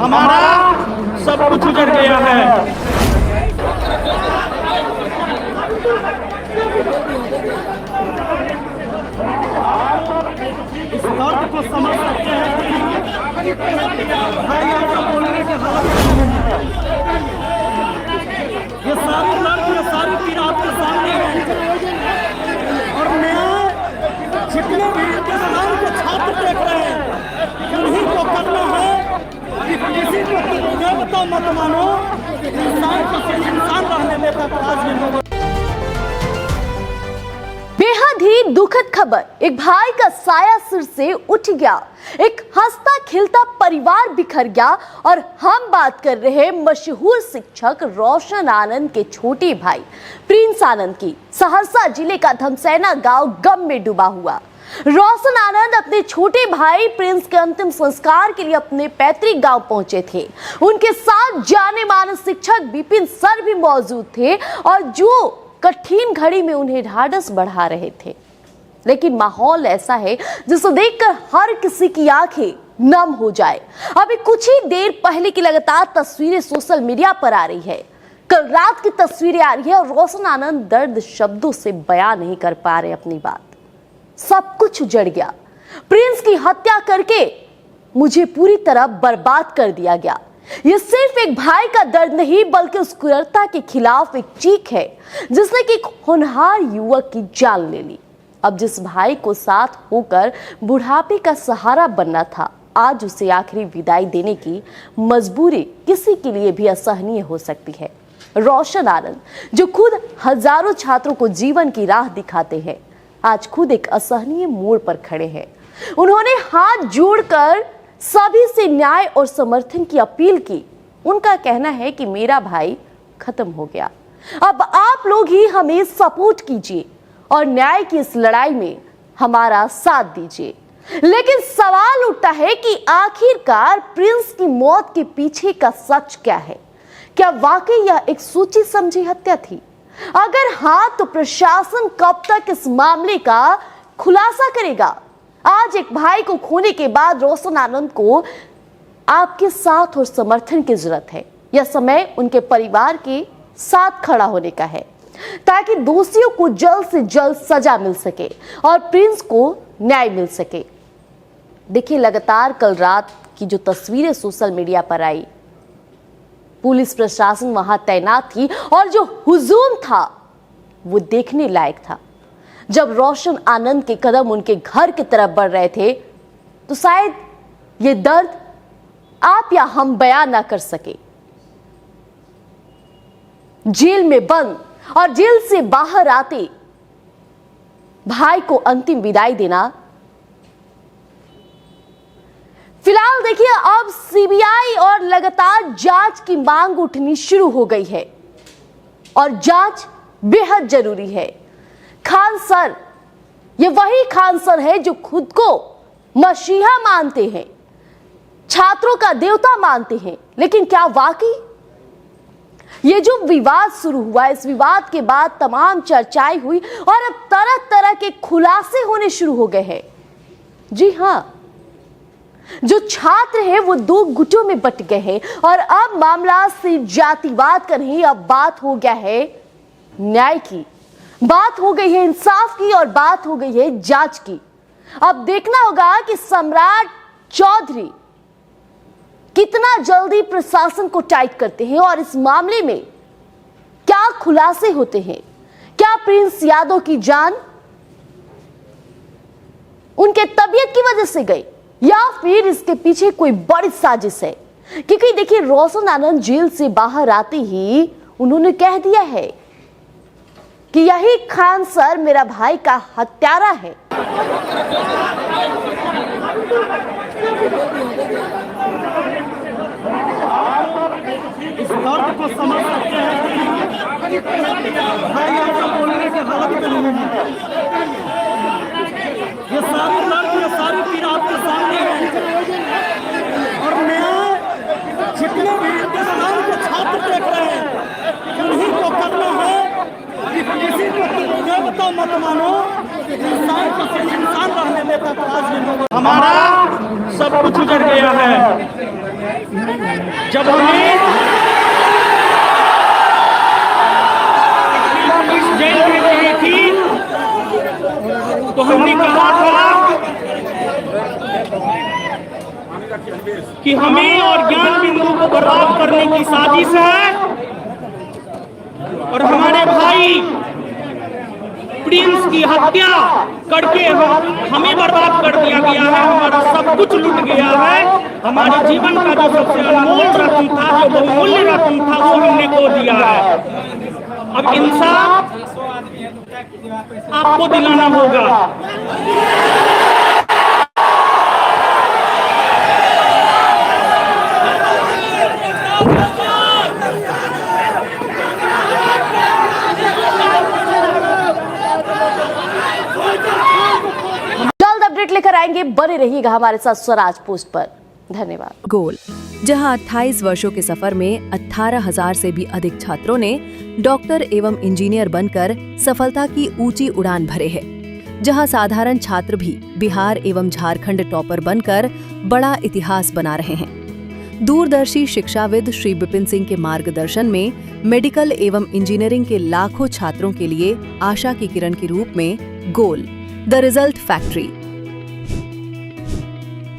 हमारा सब कुछ उजड़ गया है। इस दर्द को समझ सकते हैं भाई, आपको बोलने के हालत में है। ये सारी दर्द, ये सारी पीड़ा आपके सामने है। और मैं जितने भी हिंदुस्तान के छात्र देख रहे हैं, उन्हीं को करना है कि किसी को देवता मत मानो, इंसान को सिर्फ इंसान रहने देता तो आज भी लोग। बेहद ही दुखद खबर, एक भाई का साया सिर से उठ गया, एक हंसता खिलता परिवार बिखर गया। और हम बात कर रहे हैं मशहूर शिक्षक रोशन आनंद के छोटे भाई प्रिंस आनंद की। सहरसा जिले का धमसैना गांव गम में डूबा हुआ। रोशन आनंद अपने छोटे भाई प्रिंस के अंतिम संस्कार के लिए अपने पैतृक गांव पहुंचे थे। उनके साथ जाने माने शिक्षक विपिन सर भी मौजूद थे और जो कठिन घड़ी में उन्हें ढाढ़स बढ़ा रहे थे। लेकिन माहौल ऐसा है जिसे देखकर हर किसी की आंखें नम हो जाए। अभी कुछ ही देर पहले की लगातार तस्वीरें सोशल मीडिया पर आ रही है। कल रात की तस्वीरें आ रही है और रोशन आनंद दर्द शब्दों से बयां नहीं कर पा रहे अपनी बात। सब कुछ उजड़ गया। प्रिंस की हत्या करके मुझे पूरी तरह बर्बाद कर दिया गया। यह सिर्फ एक भाई का दर्द नहीं बल्कि उस क्रूरता के खिलाफ एक चीख है जिसने कि एक होनहार युवक की जान ले ली। अब जिस भाई को साथ होकर बुढ़ापे का सहारा बनना था, आज उसे आखिरी विदाई देने की मजबूरी किसी के लिए भी असहनीय हो सकती है। रोशन आनंद जो खुद हजारों छात्रों को जीवन की राह दिखाते हैं, आज खुद एक असहनीय मोड़ पर खड़े हैं। उन्होंने हाथ जोड़कर सभी से न्याय और समर्थन की अपील की। उनका कहना है कि मेरा भाई खत्म हो गया, अब आप लोग ही हमें सपोर्ट कीजिए और न्याय की इस लड़ाई में हमारा साथ दीजिए। लेकिन सवाल उठता है कि आखिरकार प्रिंस की मौत के पीछे का सच क्या है? क्या वाकई यह एक सोची समझी हत्या थी? अगर हां, तो प्रशासन कब तक इस मामले का खुलासा करेगा? आज एक भाई को खोने के बाद रोशन आनंद को आपके साथ और समर्थन की जरूरत है। यह समय उनके परिवार के साथ खड़ा होने का है ताकि दोषियों को जल्द से जल्द सजा मिल सके और प्रिंस को न्याय मिल सके। देखिए, लगातार कल रात की जो तस्वीरें सोशल मीडिया पर आई, पुलिस प्रशासन वहां तैनात थी और जो हुजूम था वो देखने लायक था। जब रोशन आनंद के कदम उनके घर की तरफ बढ़ रहे थे तो शायद ये दर्द आप या हम बयान ना कर सके। जेल में बंद और जेल से बाहर आते भाई को अंतिम विदाई देना। फिलहाल देखिए, अब सीबीआई और लगातार जांच की मांग उठनी शुरू हो गई है और जांच बेहद जरूरी है। खान सर, ये वही खान सर है जो खुद को मसीहा मानते हैं, छात्रों का देवता मानते हैं। लेकिन क्या वाकई ये जो विवाद शुरू हुआ, इस विवाद के बाद तमाम चर्चाएं हुई और अब तरह तरह के खुलासे होने शुरू हो गए हैं। जी हां, जो छात्र हैं वो दो गुटों में बट गए हैं और अब मामला सिर्फ जातिवाद का नहीं, अब बात हो गया है न्याय की, बात हो गई है इंसाफ की और बात हो गई है जांच की। अब देखना होगा कि सम्राट चौधरी कितना जल्दी प्रशासन को टाइट करते हैं और इस मामले में क्या खुलासे होते हैं। क्या प्रिंस यादव की जान उनके तबीयत की वजह से गई या फिर इसके पीछे कोई बड़ी साजिश है? क्योंकि देखिए, रोशन आनंद जेल से बाहर आते ही उन्होंने कह दिया है कि यही खान सर मेरा भाई का हत्यारा है। इस दर्द को समझ सकते हैं भाई, आपको बोलने के हालत में नहीं है। ये सारी दर्द, ये सारी पीड़ा आपके सामने है। और मैं जितने भी हिंदुस्तान के छात्र देख रहे हैं, उन्हीं को करना है कि किसी को देवता मत मानो, इंसान को सिर्फ इंसान रहने देता तो आज भी लोग। हमारा सब कुछ उजड़ गया है। जब हमें पुलिस जेल में रही थी तो हमने कहा था कि हमें और ज्ञान बिंदु को बर्बाद करने की साजिश है और हमारे भाई प्रिंस की हत्या करके हमें बर्बाद कर दिया गया है। हमारा सब कुछ लूट गया है। हमारे जीवन का जो सबसे अनमोल रत्न था, जो बहुमूल्य रत्न था, वो हमने खो दिया है। अब इंसाफ आपको दिलाना होगा। लेकर आएंगे, बने रहिएगा हमारे साथ स्वराज पोस्ट पर। धन्यवाद। गोल, जहां 28 वर्षों के सफर में 18,000 से भी अधिक छात्रों ने डॉक्टर एवं इंजीनियर बनकर सफलता की ऊंची उड़ान भरे हैं, जहां साधारण छात्र भी बिहार एवं झारखंड टॉपर बनकर बड़ा इतिहास बना रहे हैं। दूरदर्शी शिक्षाविद श्री विपिन सिंह के मार्गदर्शन में मेडिकल एवं इंजीनियरिंग के लाखों छात्रों के लिए आशा की किरण के रूप में गोल, द रिजल्ट फैक्ट्री,